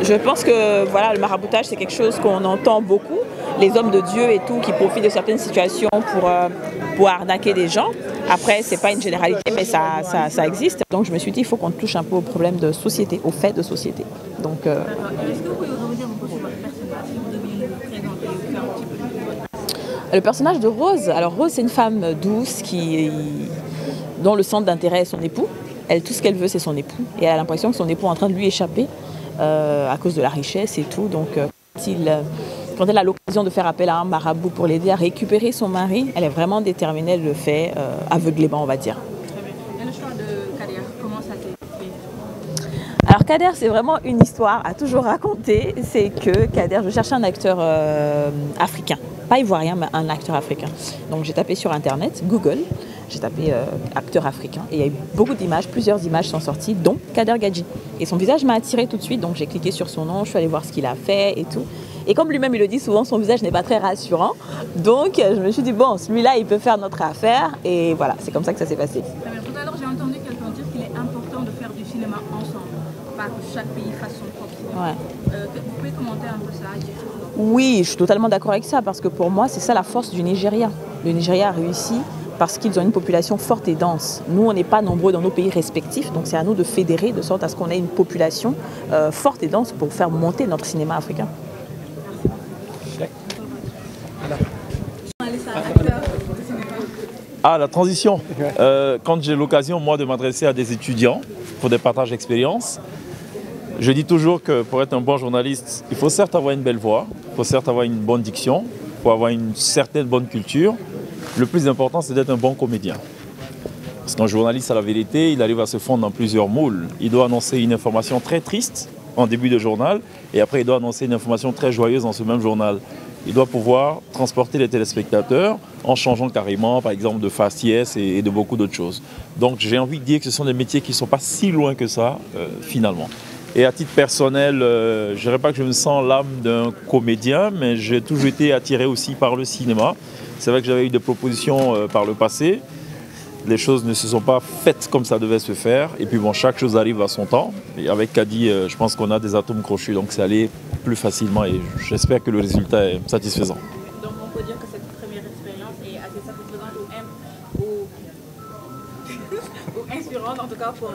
Je pense que voilà, le maraboutage, c'est quelque chose qu'on entend beaucoup. Les hommes de Dieu et tout qui profitent de certaines situations pour arnaquer des gens. Après, ce n'est pas une généralité, mais ça existe. Donc je me suis dit, il faut qu'on touche un peu au problème de société, aux faits de société. Donc, est-ce que vous pouvez revenir un peu sur votre personnage, si vous deviez le présenter ou faire un petit peu de votre... Le personnage de Rose, alors Rose, c'est une femme douce dont le centre d'intérêt est son époux. Elle, tout ce qu'elle veut, c'est son époux. Et elle a l'impression que son époux est en train de lui échapper. À cause de la richesse et tout. Donc, quand elle a l'occasion de faire appel à un marabout pour l'aider à récupérer son mari, elle est vraiment déterminée, elle le fait aveuglément, on va dire. Et le choix de Kader, comment ça s'est fait? Alors Kader, c'est vraiment une histoire à toujours raconter. C'est que Kader, je cherchais un acteur africain, pas ivoirien, mais un acteur africain. Donc j'ai tapé sur Internet, Google, j'ai tapé acteur africain et il y a eu beaucoup d'images, plusieurs images sont sorties, dont Kader Gadji. Et son visage m'a attiré tout de suite, donc j'ai cliqué sur son nom, je suis allée voir ce qu'il a fait et tout. Et comme lui-même il le dit souvent, son visage n'est pas très rassurant. Donc je me suis dit, bon, celui-là, il peut faire notre affaire. Et voilà, c'est comme ça que ça s'est passé. Tout à l'heure, j'ai entendu quelqu'un dire qu'il est important de faire du cinéma ensemble, pas que chaque pays fasse son propre cinéma. Ouais. Vous pouvez commenter un peu ça? Oui, je suis totalement d'accord avec ça, parce que pour moi, c'est ça la force du Nigeria. Le Nigeria a réussi parce qu'ils ont une population forte et dense. Nous, on n'est pas nombreux dans nos pays respectifs, donc c'est à nous de fédérer de sorte à ce qu'on ait une population forte et dense pour faire monter notre cinéma africain. Ah, la transition. Quand j'ai l'occasion, moi, de m'adresser à des étudiants pour des partages d'expérience, je dis toujours que pour être un bon journaliste, il faut certes avoir une belle voix, il faut certes avoir une bonne diction, il faut avoir une certaine bonne culture. Le plus important, c'est d'être un bon comédien. Parce qu'un journaliste, à la vérité, il arrive à se fondre dans plusieurs moules. Il doit annoncer une information très triste en début de journal, et après il doit annoncer une information très joyeuse dans ce même journal. Il doit pouvoir transporter les téléspectateurs en changeant carrément, par exemple, de faciès et de beaucoup d'autres choses. Donc j'ai envie de dire que ce sont des métiers qui ne sont pas si loin que ça, finalement. Et à titre personnel, je ne dirais pas que je me sens l'âme d'un comédien, mais j'ai toujours été attiré aussi par le cinéma. C'est vrai que j'avais eu des propositions par le passé. Les choses ne se sont pas faites comme ça devait se faire. Et puis bon, chaque chose arrive à son temps. Et avec Kadi, je pense qu'on a des atomes crochus, donc c'est allé plus facilement et j'espère que le résultat est satisfaisant. Donc on peut dire que cette première expérience est assez satisfaisante ou inspirante en tout cas pour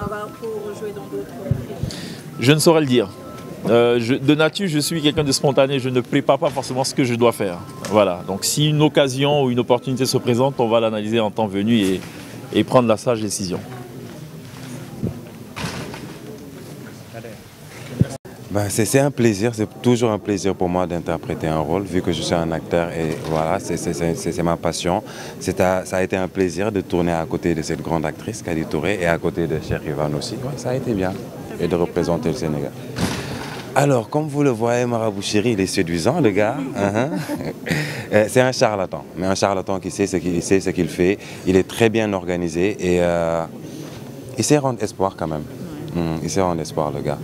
jouer dans d'autres films. Je ne saurais le dire. De nature, je suis quelqu'un de spontané, je ne prépare pas forcément ce que je dois faire. Voilà. Donc si une occasion ou une opportunité se présente, on va l'analyser en temps venu et prendre la sage décision. Ben, c'est un plaisir, c'est toujours un plaisir pour moi d'interpréter un rôle, vu que je suis un acteur et voilà, c'est ma passion. Ça a été un plaisir de tourner à côté de cette grande actrice, Kadi Touré, et à côté de Cheikh Ivan aussi. Ouais, ça a été bien, et de représenter le Sénégal. Alors, comme vous le voyez, Marabout Chéri, il est séduisant, le gars. C'est un charlatan, mais un charlatan qui sait ce qu'il fait. Il est très bien organisé et il sait rendre espoir quand même. Il sait rendre espoir, le gars.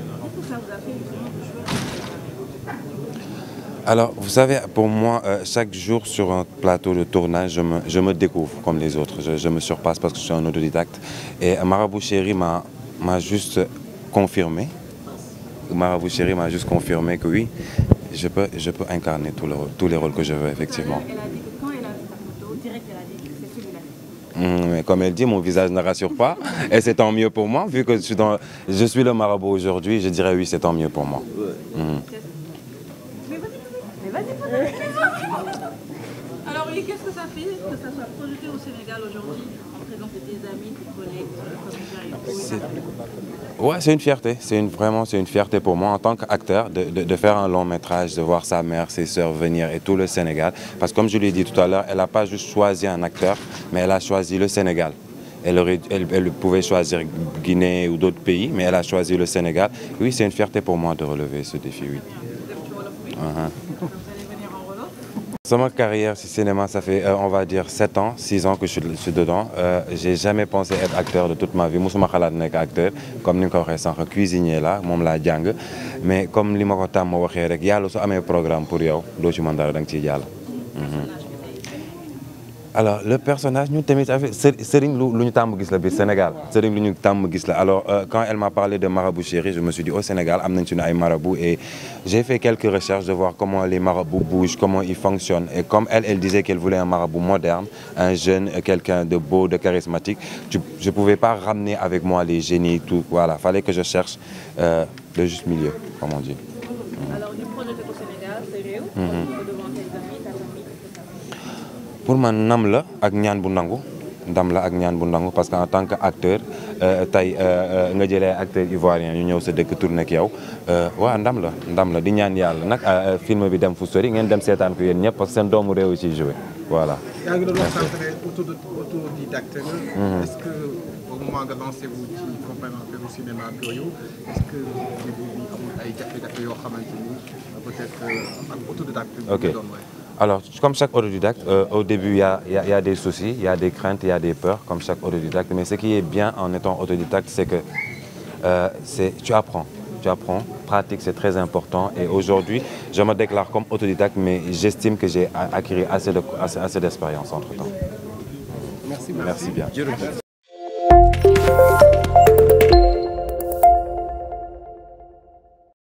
Alors, vous savez, pour moi, chaque jour sur un plateau de tournage, je me découvre comme les autres. Je me surpasse parce que je suis un autodidacte. Et Marabout Chéri m'a juste confirmé. Marabout Chéri m'a juste confirmé que oui, je peux incarner tous les rôles que je veux, effectivement. Elle a dit que quand elle a vu ta photo, direct elle a dit que c'est celui-là. Mais comme elle dit, mon visage ne rassure pas. Et c'est tant mieux pour moi, vu que je suis le marabout aujourd'hui, je dirais oui, c'est tant mieux pour moi. Alors oui, qu'est-ce que ça fait que ça soit projeté au Sénégal aujourd'hui en présence de tes amis, tes collègues, Ouais, c'est une fierté. Vraiment, c'est une fierté pour moi en tant qu'acteur de faire un long métrage, de voir sa mère, ses sœurs venir et tout le Sénégal. Parce que comme je l'ai dit tout à l'heure, elle n'a pas juste choisi un acteur, mais elle a choisi le Sénégal. Elle pouvait choisir Guinée ou d'autres pays, mais elle a choisi le Sénégal. Oui, c'est une fierté pour moi de relever ce défi, oui. Dans ma carrière sur cinéma, ça fait, on va dire, 7 ans, 6 ans que je suis dedans. J'ai jamais pensé être acteur de toute ma vie. Musuma xalaat nek acteur, comme ni nga ko waxee sànq, cuisinier la, moom laa jàng. Mais comme li ma ko tàmm waxee rek, yàlla su amee programme pour yow, doo ci mën dara da nga ciy jàll. Alors le personnage ñu tamit sëriñ lu ñu tàmm gis la biir Sénégal sëriñ lu ñu tàmm gis la alors quand elle m'a parlé de marabout chéri je me suis dit au Sénégal am nañ suñu ay marabout et j'ai fait quelques recherches de voir comment les marabouts bougent comment ils fonctionnent et comme elle disait qu'elle voulait un marabout moderne un jeune quelqu'un de beau de charismatique je pouvais pas ramener avec moi les génies tout voilà fallait que je cherche le juste milieu comme on dit. Alors ñu projeté au Sénégal c'est réew. devant tes amis ta famille etc. Pour man ndam la ak ñaan bu nangu ndam la ak ñaan bu nangu parce que en tant que acteur tey nga jëlee acteur ivoirien ñu ñëw sa dëkk tourné ak yow waaw ndam la di ñaan yàlla nag film bi dem fu sori ngeen dem seetaan ko yéen ñëpp parce que seen doomu réew ciy joué voilà. yaa ngi doon wax sànq ne autodidacte nga. est-ce que au moment nga lancé wu ci complémentaire au cinéma ak yooyu est-ce que début bi amul ay jafe-jafe yoo xamante ni peut-être ak autodidacte. ok alors comme chaque autodidacte au début il y a des soucis il y a des craintes il y a des peurs comme chaque autodidacte mais ce qui est bien en étant autodidacte c'est que tu apprends. Pratique c'est très important et aujourd'hui je me déclare comme autodidacte mais j'estime que j'ai acquis assez d'expérience entre-temps. Merci bien. Jërëjëf.